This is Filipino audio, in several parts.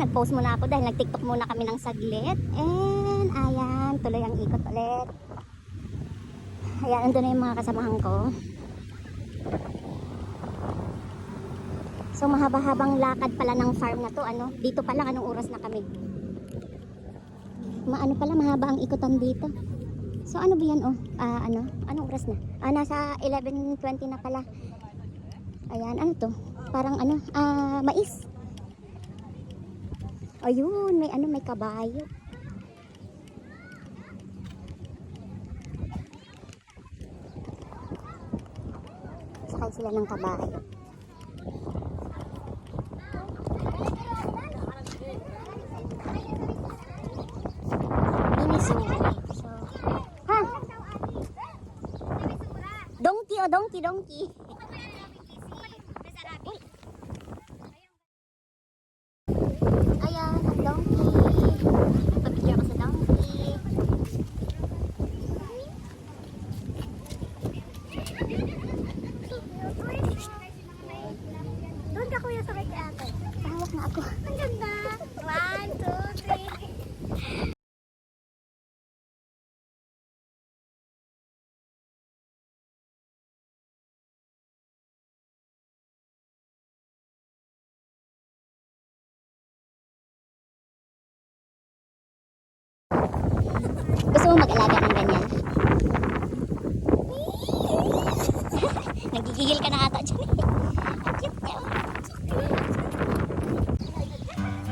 nag-post muna ako dahil nag-tiktok muna kami ng saglit. And ayan, tuloy ang ikot ulit. Ayan, andun na yung mga kasamahan ko. So mahaba-habang lakad pala ng farm na to, ano? Dito pala anong oras na kami? Maano pala, mahaba ang ikutan dito. So ano ba yan, oh? Anong oras na? Nasa 11:20 na pala. Ayan, ano to? Parang ano, mais. Ayun, may kabayo. Sakay sila ng kabayo. Donkey. Ayan, ang donkey. Pabigyan ko sa donkey. Doon ka kuya sa kay ate. Tawag na ako. Ang ganda. 1, 2, 3. Gusto mo mag-alaga ng ganyan? Nagigigil ka na ata dyan.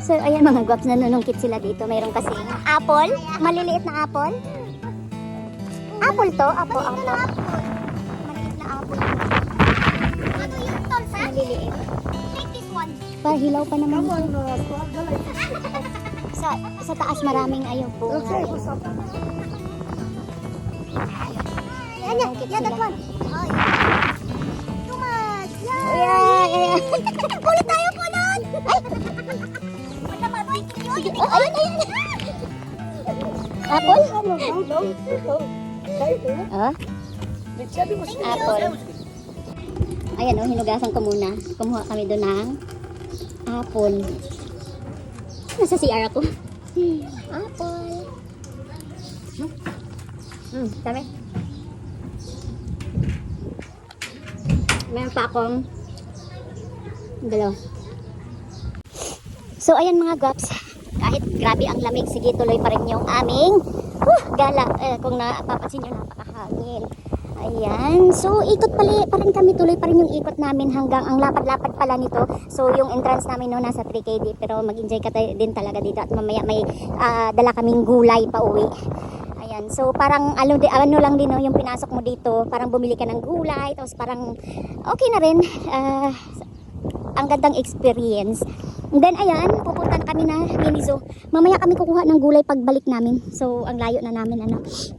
So ayan mga guwaps, nanunungkit sila dito. Mayroon kasi apple, maliliit na apple. Apple to, apple. Maliliit na apple. Ano yung tolsa? Maliliit. Take this one. Pahilaw pa naman ito. Sa taas maraming ayaw po. Yan, that one. Too much. Yeah. Kulit tayo, pulot. Sige. Ayun. Apple? Apple. Ayan o, hinugasan ko muna. Kumuha kami doon ng apple. Nasa CR ako. Apple. Dami. Meron pa akong dalawa. So ayan mga guwaps, kahit grabe ang lamig, sige tuloy pa rin yung aming gala. Kung napapansin nyo, napakahangin. Ayan, so ikot pala pa rin kami, tuloy pa rin yung ikot namin hanggang ang lapad-lapad pala nito. So yung entrance namin no, nasa 3KD, pero mag-enjoy ka din talaga dito at mamaya may dala kaming gulay pa uwi. Ayan, so parang ano lang din no, yung pinasok mo dito, parang bumili ka ng gulay, tapos parang okay na rin, ang gandang experience. And then ayan, pupunta na kami na Miniso. Mamaya kami kukuha ng gulay pagbalik namin. So ang layo na namin,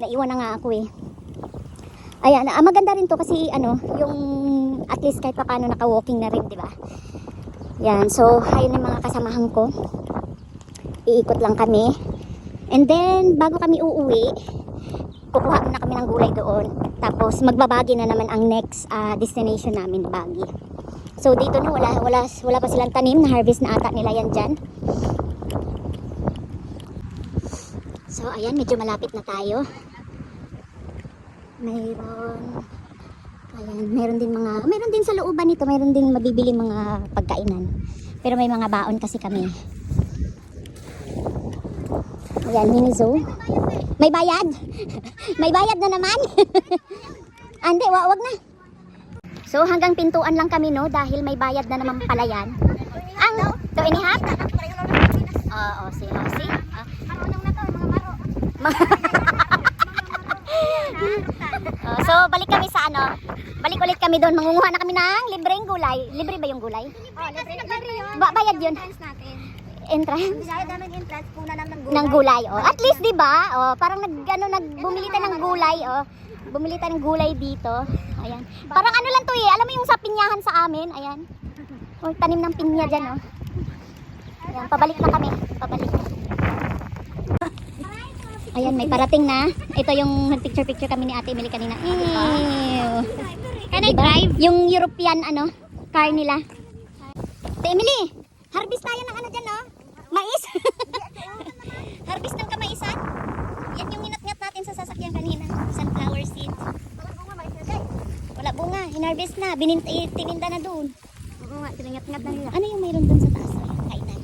naiwan na nga ako eh. Ayan, maganda rin to kasi yung at least kahit pa paano naka-walking na rin, di ba? Yan, so ayun yung mga kasamahan ko. Iikot lang kami. And then bago kami uuwi, kukuha muna kami ng gulay doon. Tapos magbabagi na naman ang next destination namin, Baguio. So dito no, wala pa silang tanim, na harvest na ata nila yan dyan. So ayan, medyo malapit na tayo. Meron din sa looban nito, meron din mabibili mga pagkainan. Pero may mga baon kasi kami. Ayan, mini zoo. May bayad. May bayad na naman. Ande, wag na. So hanggang pintuan lang kami no, dahil may bayad na naman pala yan. Ang 2.5? Oo, see. Marunong na to, mga maro. So balik kami sa balik ulit kami doon, mangunguha na kami ng libreng gulay. Libre ba yung gulay? Libre yun. Bayad yun. Entrance? Bayad namin entrance, puna lang ng gulay. At least 'di ba? Parang bumili tayo ng gulay, Bumili tayo ng gulay dito. Ayan. Parang lang 'to eh. Alam mo yung sa pinyahan sa amin, ayan. Tanim ng pinya diyan, Ayan, pabalik na kami. Ayan, may parating na. Ito yung nagpicture-picture kami ni Ate Emily kanina. Can I drive? Yung European car nila. Ate Emily, harvest tayo ng dyan, Mais. namin sa sasakyan kanina. Sunflower seeds. Wala bunga. Hinarvest na. Tininda na doon. Oo nga, tiningat-ngat na nila. Ano yung mayroon doon sa taas? Kainan.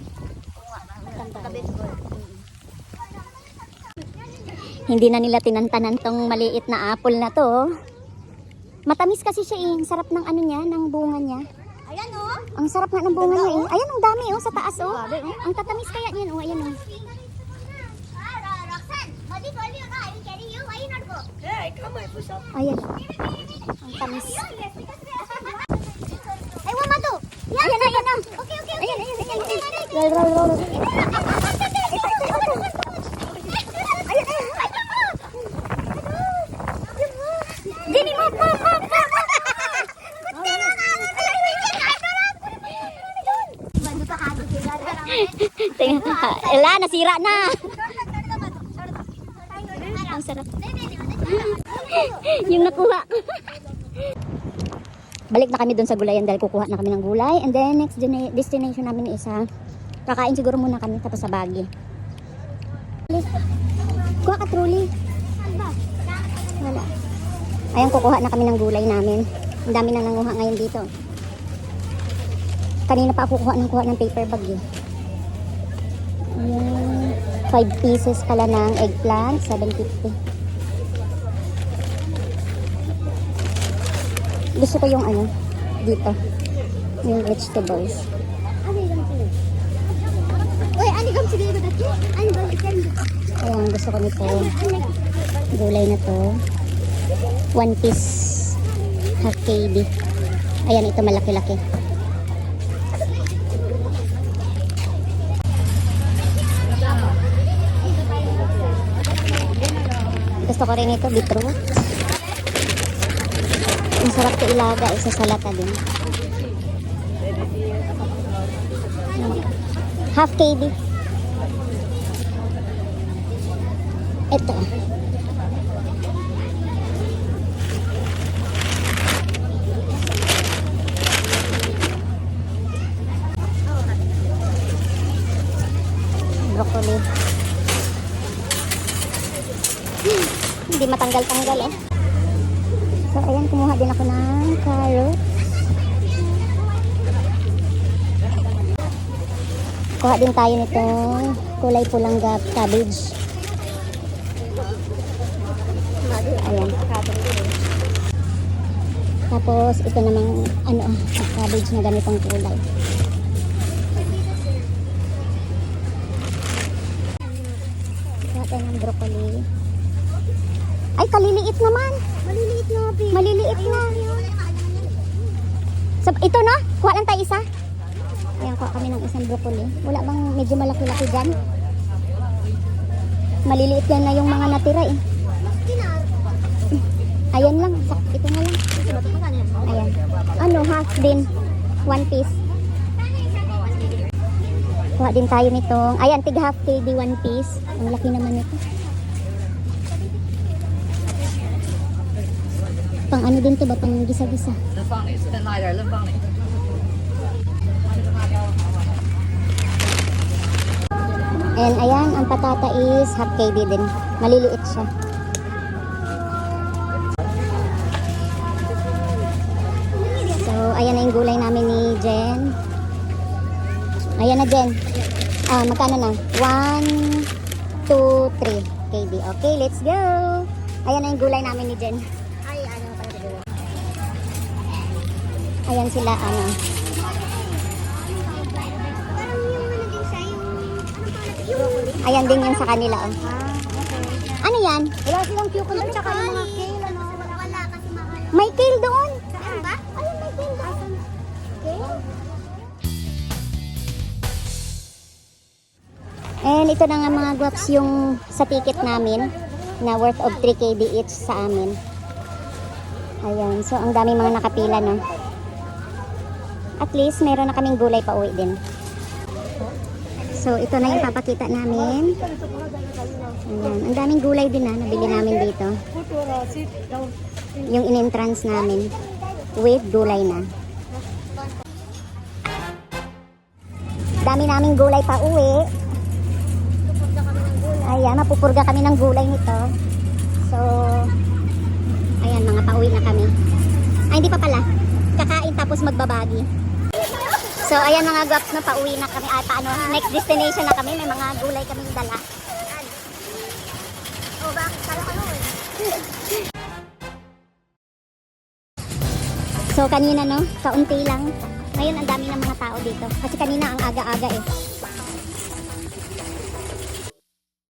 Hindi na nila tinantanan tong maliit na apple na to. Matamis kasi siya eh. Ang sarap ng ano niya, ng bunga niya. Ayan oh. Ang sarap nga ng bunga niya eh. Ayan, ang dami oh, sa taas oh. Ang tatamis kaya niyan oh, ayan oh. Roxanne, Madi told you, no, I will carry you. Why you not go? Ayan. Ang tamis. Ay, wama to. Ayan, ayan na. Okay. Ayan. Roll. Dini mo po. Bando pa kado sila. Ela, nasira na. Ang sarap. Yung nakuha. Balik na kami doon sa gulayan dahil kukuha na kami ng gulay. And then next destination namin isa. Kakain siguro muna kami tapos sa Baguio. Kuha ka truly. Wala. Ayan, kukuha na kami ng gulay namin. Ang dami nang nanguha ngayon dito. Kanina pa ako kuha ng paper bag eh. Ayan. 5 pieces pala ng eggplant, 750. Gusto ko yung ano, dito. Yung vegetables. Uy, ano kang siguro dati? Ano ba ikan? Ayan, gusto ko nito. Gulay na to. 1 piece. Half KD. Ayan, ito malaki-laki. Gusto ko rin ito, beetroot. Masarap ito ilaga, isa sa lata din. Half KD. Ito. Broccoli. Hindi matanggal-tanggal eh. So ayan, kumuha din ako ng carrots. Kuha din tayo nitong kulay pulang cabbage. Ayan. Tapos ito namang ano, cabbage na ganitong kulay. Kuha tayo ng broccoli. Ay, kaliliit naman. Maliliit na, babe. Maliliit na. So, ito na? Kuha lang tayo isa? Ayan, kuha kami ng isang broccoli. Wala bang medyo malaki-laki dyan? Maliliit yan na yung mga natira eh. Ayan lang. Ito na lang. Ayan. Ano, half din. 1 piece. Kuha din tayo nitong. Ayan, tig half KD 1 piece. Ang laki naman nito. Pang ano din to ba? Pang gisa-gisa. And ayan, ang patata is half KD din. Maliliit siya. So, ayan na yung gulay namin ni Jen. Ayan na, Jen. Magkano na? 1, 2, 3 KD. Okay, let's go! Ayan na yung gulay namin ni Jen. Ayan sila, ano. Ayan din yung sa kanila, oh. Ano yan? Wala silang cucumber tsaka yung mga kale, ano? Wala kasi mahal. May kale doon. Saan ba? Ayun, may kale doon. Kale? And ito na nga mga guwaps yung sa ticket namin na worth of 3 KD each sa amin. Ayan, so ang dami mga nakapila na. At least meron na kaming gulay pa uwi din. So ito na yung papakita namin. Ayan, ang daming gulay din na nabili namin dito. Yung in-entrance namin with gulay na. Dami naming gulay pa uwi. Ayan, mapupurga kami ng gulay nito. So, ayan, mga pauwi na kami. Ay, hindi pa pala. Kakain tapos magbabagi. So, ayan mga guwaps, no, pauwi na kami. At ano, next destination na kami. May mga gulay kaming dala. Oh, bakit? Kala ko yun. So, kanina, no, kaunti lang. Ngayon, ang dami ng mga tao dito. Kasi kanina, ang aga-aga eh.